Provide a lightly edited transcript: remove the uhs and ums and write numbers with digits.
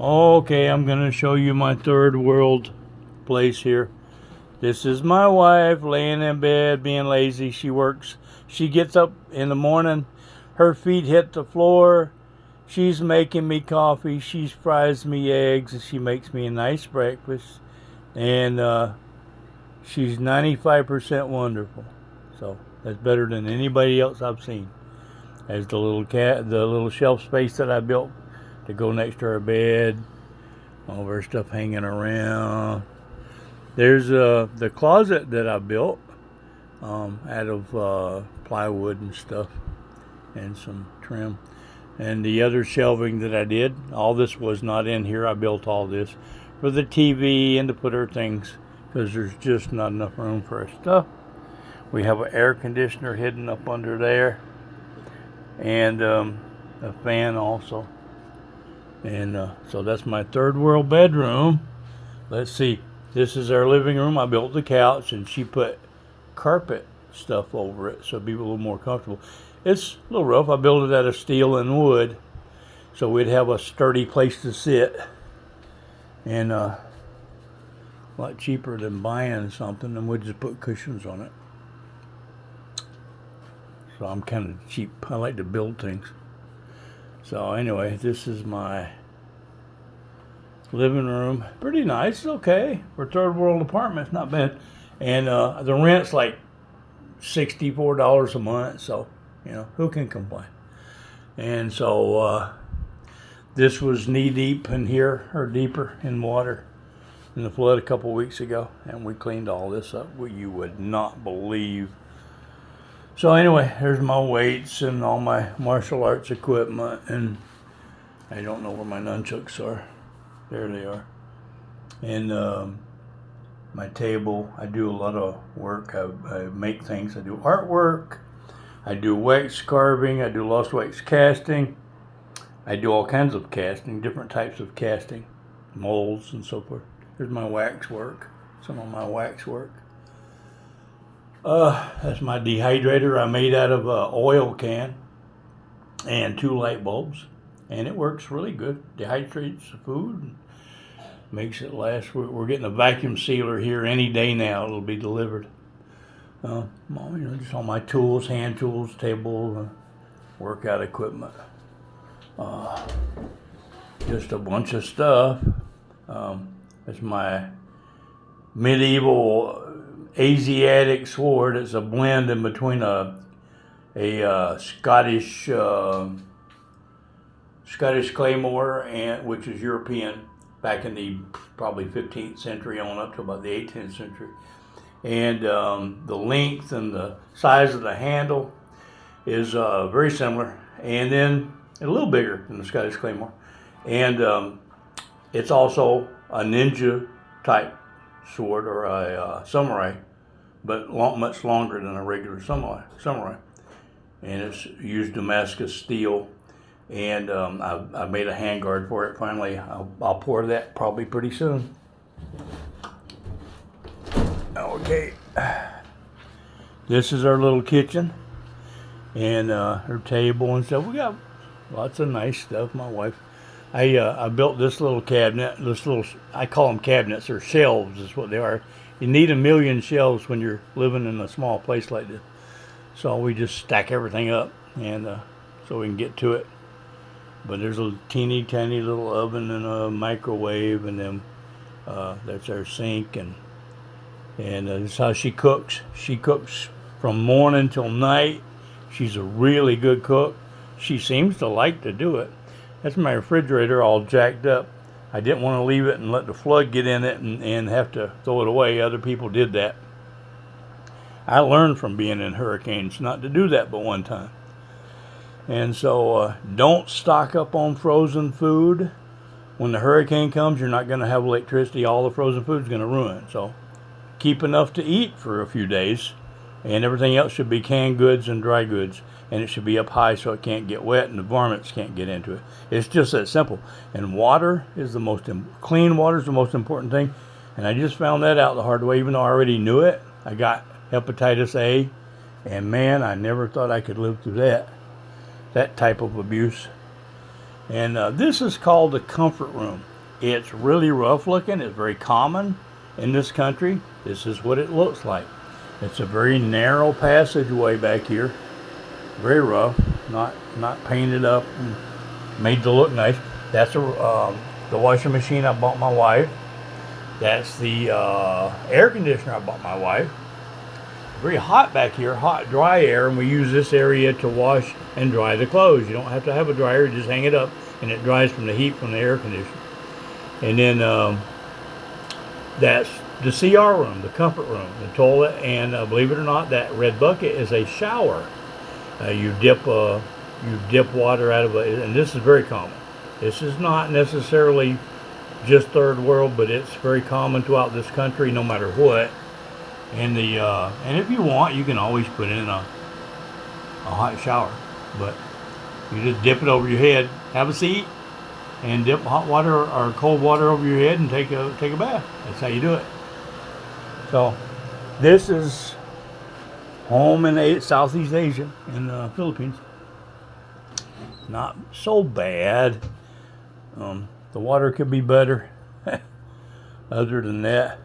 Okay, I'm gonna show you my third world place here. This is my wife laying in bed being lazy. She works. She gets up in the morning, her feet hit the floor. She's making me coffee. She fries me eggs and she makes me a nice breakfast. And she's 95% wonderful. So that's better than anybody else I've seen. As the little shelf space that I built to go next to her bed, all of her stuff hanging around. There's the closet that I built out of plywood and stuff and some trim. And the other shelving that I did, all this was not in here. I built all this for the TV and to put her things because there's just not enough room for her stuff. We have an air conditioner hidden up under there and a fan also. And so that's my third world bedroom. Let's see. This is our living room. I built the couch and she put carpet stuff over it so it'd be a little more comfortable. It's a little rough. I built it out of steel and wood so we'd have a sturdy place to sit. And a lot cheaper than buying something, and we'd just put cushions on it. So I'm kind of cheap. I like to build things. So anyway, this is my living room. Pretty nice. Okay. For a third world apartment, it's not bad. And the rent's like $64 a month. So, who can complain? And so this was knee deep in here, or deeper in water in the flood a couple weeks ago. And we cleaned all this up. You would not believe. So anyway, there's my weights and all my martial arts equipment. And I don't know where my nunchucks are. There they are. And my table, I do a lot of work. I make things. I do artwork. I do wax carving. I do lost wax casting. I do all kinds of casting, different types of casting, molds and so forth. There's my wax work, some of my wax work. That's my dehydrator I made out of an oil can and 2 light bulbs. And it works really good. Dehydrates the food and makes it last. We're getting a vacuum sealer here any day now. It'll be delivered. Just all my tools, hand tools, table, workout equipment. Just a bunch of stuff. It's my medieval Asiatic sword. It's a blend in between a Scottish claymore, which is European, back in the probably 15th century on up to about the 18th century. And the length and the size of the handle is very similar, and then a little bigger than the Scottish claymore. And it's also a ninja type sword, or a samurai, but much longer than a regular samurai. And it's used Damascus steel. And I made a handguard for it finally. I'll pour that probably pretty soon. Okay. This is our little kitchen. And her table and stuff. We got lots of nice stuff. My wife. I built this little cabinet. I call them cabinets, or shelves is what they are. You need 1,000,000 shelves when you're living in a small place like this. So we just stack everything up, and so we can get to it. But there's a teeny tiny little oven and a microwave, and then that's our sink, and that's how she cooks. She cooks from morning till night. She's a really good cook. She seems to like to do it. That's my refrigerator all jacked up. I didn't want to leave it and let the flood get in it and have to throw it away. Other people did that. I learned from being in hurricanes not to do that but one time. And so don't stock up on frozen food. When the hurricane comes, you're not going to have electricity. All the frozen food is going to ruin. So keep enough to eat for a few days. And everything else should be canned goods and dry goods. And it should be up high so it can't get wet and the varmints can't get into it. It's just that simple. And water is clean water is the most important thing. And I just found that out the hard way, even though I already knew it. I got hepatitis A. And man, I never thought I could live through that type of abuse. And this is called the comfort room. It's really rough looking. It's very common in this country. This is what it looks like. It's a very narrow passageway back here. Very rough, not painted up and made to look nice. That's the washing machine I bought my wife. That's the air conditioner I bought my wife. Very hot back here, hot, dry air, and we use this area to wash and dry the clothes. You don't have to have a dryer, you just hang it up, and it dries from the heat from the air conditioner. And then that's the CR room, the comfort room, the toilet, and believe it or not, that red bucket is a shower. You dip water out of it, and this is very common. This is not necessarily just third world, but it's very common throughout this country, no matter what. And if you want, you can always put in a hot shower, but you just dip it over your head, have a seat, and dip hot water or cold water over your head and take a bath. That's how you do it. So this is home in Southeast Asia, in the Philippines. Not so bad. The water could be better. Other than that,